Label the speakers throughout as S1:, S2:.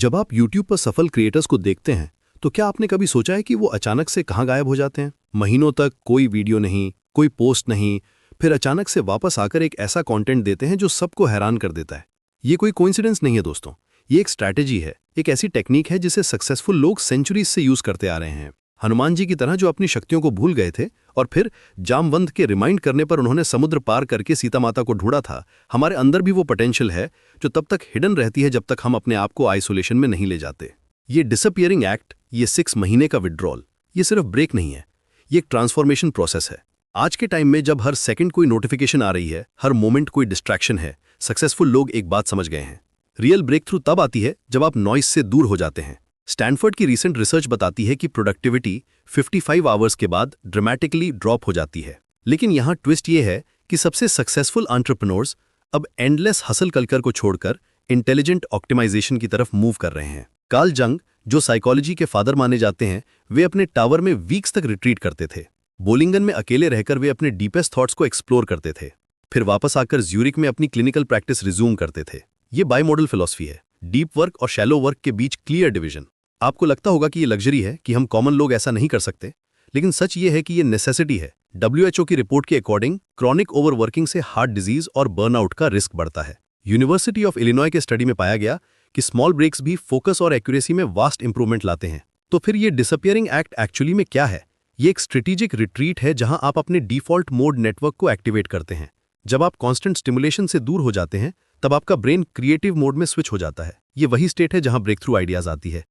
S1: जब आप YouTube पर सफल क्रिएटर्स को देखते हैं तो क्या आपने कभी सोचा है कि वो अचानक से कहाँ गायब हो जाते हैं? महीनों तक कोई वीडियो नहीं, कोई पोस्ट नहीं, फिर अचानक से वापस आकर एक ऐसा कंटेंट देते हैं जो सबको हैरान कर देता है। ये कोई कोइंसिडेंस नहीं है दोस्तों, ये एक स्ट्रैटेजी है, एक ऐसी टेक्निक है जिसे सक्सेसफुल लोग सेंचुरीज से यूज करते आ रहे हैं। हनुमान जी की तरह जो अपनी शक्तियों को भूल गए थे और फिर जामवंत के रिमाइंड करने पर उन्होंने समुद्र पार करके सीता माता को ढूंढा था। हमारे अंदर भी वो पोटेंशियल है जो तब तक हिडन रहती है जब तक हम अपने आप को आइसोलेशन में नहीं ले जाते। ये डिसअपियरिंग एक्ट, ये 6 महीने का विड्रॉल, ये सिर्फ ब्रेक नहीं है, ये एक ट्रांसफॉर्मेशन प्रोसेस है। आज के टाइम में जब हर सेकंड कोई नोटिफिकेशन आ रही है, हर मोमेंट कोई डिस्ट्रैक्शन है, सक्सेसफुल लोग एक बात समझ गए हैं, रियल ब्रेक थ्रू तब आती है जब आप नॉइस से दूर हो जाते हैं। स्टैनफोर्ड की रीसेंट रिसर्च बताती है कि प्रोडक्टिविटी 55 आवर्स के बाद ड्रामेटिकली ड्रॉप हो जाती है। लेकिन यहाँ ट्विस्ट ये है कि सबसे सक्सेसफुल एंटरप्रेन्योर्स अब एंडलेस हसल कल्चर को छोड़कर इंटेलिजेंट ऑप्टिमाइजेशन की तरफ मूव कर रहे हैं। कार्ल जंग, जो साइकोलॉजी के फादर माने जाते हैं, वे अपने टावर में वीक्स तक रिट्रीट करते थे। बोलिंगन में अकेले रहकर वे अपने डीपेस्ट थॉट्स को एक्सप्लोर करते थे, फिर वापस आकर ज्यूरिक में अपनी क्लिनिकल प्रैक्टिस रिज्यूम करते थे। ये बाई मॉडल फिलॉसफी है, डीप वर्क और शैलो वर्क के बीच क्लियर डिवीजन। आपको लगता होगा कि ये लग्जरी है, कि हम कॉमन लोग ऐसा नहीं कर सकते, लेकिन सच ये है कि ये नेसेसिटी है। WHO की रिपोर्ट के अकॉर्डिंग क्रॉनिक ओवरवर्किंग से हार्ट डिजीज और बर्नआउट का रिस्क बढ़ता है। यूनिवर्सिटी ऑफ इलिनॉय के स्टडी में पाया गया कि स्मॉल ब्रेक्स भी फोकस और एक्यूरेसी में वास्ट इंप्रूवमेंट लाते हैं। तो फिर ये डिसअपियरिंग एक्ट एक्चुअली में क्या है? ये एक स्ट्रेटेजिक रिट्रीट है जहां आप अपने डिफॉल्ट मोड नेटवर्क को एक्टिवेट करते हैं। जब आप कांस्टेंट स्टिमुलेशन से दूर हो जाते हैं, तब आपका ब्रेन क्रिएटिव मोड में स्विच हो जाता है। ये वही स्टेट है जहां ब्रेक थ्रू आइडियाज आती है।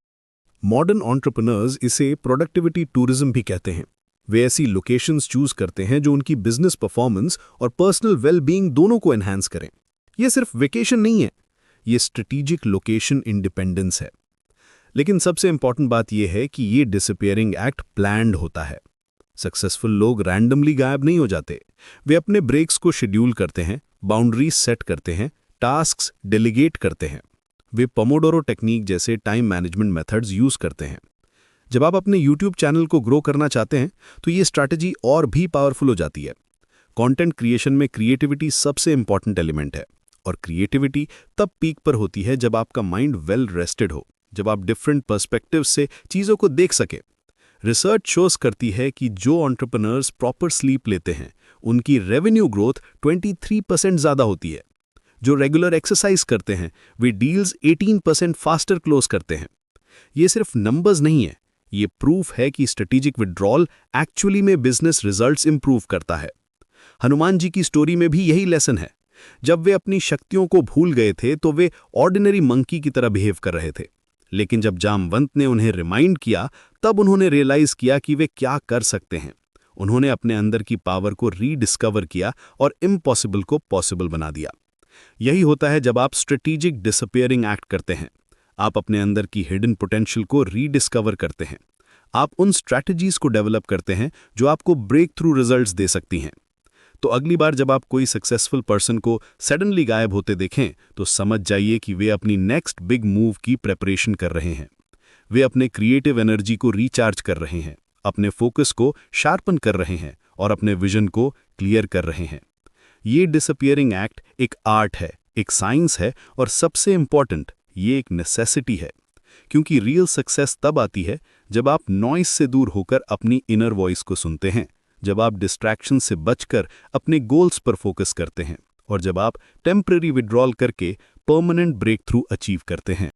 S2: मॉडर्न एंटरप्रेन्योर्स इसे प्रोडक्टिविटी टूरिज्म भी कहते हैं। वे ऐसी लोकेशंस चूज करते हैं जो उनकी बिजनेस परफॉर्मेंस और पर्सनल वेल-बीइंग दोनों को एनहांस करें। ये सिर्फ वेकेशन नहीं है, ये स्ट्रेटेजिक लोकेशन इंडिपेंडेंस है। लेकिन सबसे इंपॉर्टेंट बात यह है कि ये डिसअपियरिंग एक्ट प्लान्ड होता है। सक्सेसफुल लोग रैंडमली गायब नहीं हो जाते। वे अपने ब्रेक्स को शेड्यूल करते हैं, बाउंड्रीज सेट करते हैं, टास्क्स डेलीगेट करते हैं। वे पोमोडोरो टेक्निक जैसे टाइम मैनेजमेंट मेथड्स यूज करते हैं। जब आप अपने YouTube चैनल को ग्रो करना चाहते हैं तो ये स्ट्रैटेजी और भी पावरफुल हो जाती है। कंटेंट क्रिएशन में क्रिएटिविटी सबसे इंपॉर्टेंट एलिमेंट है, और क्रिएटिविटी तब पीक पर होती है जब आपका माइंड वेल रेस्टेड हो, जब आप डिफरेंट पर्सपेक्टिव से चीज़ों को देख सके। रिसर्च शोज करती है कि जो एंटरप्रेन्योर्स प्रॉपर स्लीप लेते हैं, उनकी रेवेन्यू ग्रोथ 23% ज़्यादा होती है। जो रेगुलर एक्सरसाइज करते हैं, वे डील्स 18% फास्टर क्लोज करते हैं। ये सिर्फ नंबर्स नहीं है, ये प्रूफ है कि स्ट्रेटेजिक विड्रॉल एक्चुअली में बिजनेस रिजल्ट्स इंप्रूव करता है। हनुमान जी की स्टोरी में भी यही लेसन है। जब वे अपनी शक्तियों को भूल गए थे तो वे ऑर्डिनरी मंकी की तरह बिहेव कर रहे थे, लेकिन जब जामवंत ने उन्हें रिमाइंड किया, तब उन्होंने रियलाइज किया कि वे क्या कर सकते हैं। उन्होंने अपने अंदर की पावर को रीडिस्कवर किया और इम्पॉसिबल को पॉसिबल बना दिया। यही होता है जब आप स्ट्रेटेजिक डिसअपियरिंग एक्ट करते हैं। आप अपने अंदर की हिडन पोटेंशियल को रीडिस्कवर करते हैं। आप उन स्ट्रैटेजीज को डेवलप करते हैं जो आपको ब्रेक थ्रू रिजल्ट्स दे सकती हैं। तो अगली बार जब आप कोई सक्सेसफुल पर्सन को सडनली गायब होते देखें तो समझ जाइए कि वे अपनी नेक्स्ट बिग मूव की प्रेपरेशन कर रहे हैं। वे अपने क्रिएटिव एनर्जी को रिचार्ज कर रहे हैं, अपने फोकस को शार्पन कर रहे हैं और अपने विजन को क्लियर कर रहे हैं। ये डिसअपियरिंग एक्ट एक आर्ट है, एक साइंस है, और सबसे इंपॉर्टेंट, ये एक नेसेसिटी है। क्योंकि रियल सक्सेस तब आती है जब आप नॉइस से दूर होकर अपनी इनर वॉइस को सुनते हैं, जब आप डिस्ट्रैक्शन से बचकर अपने गोल्स पर फोकस करते हैं, और जब आप टेम्पररी विड्रॉल करके परमानेंट ब्रेक थ्रू अचीव करते हैं।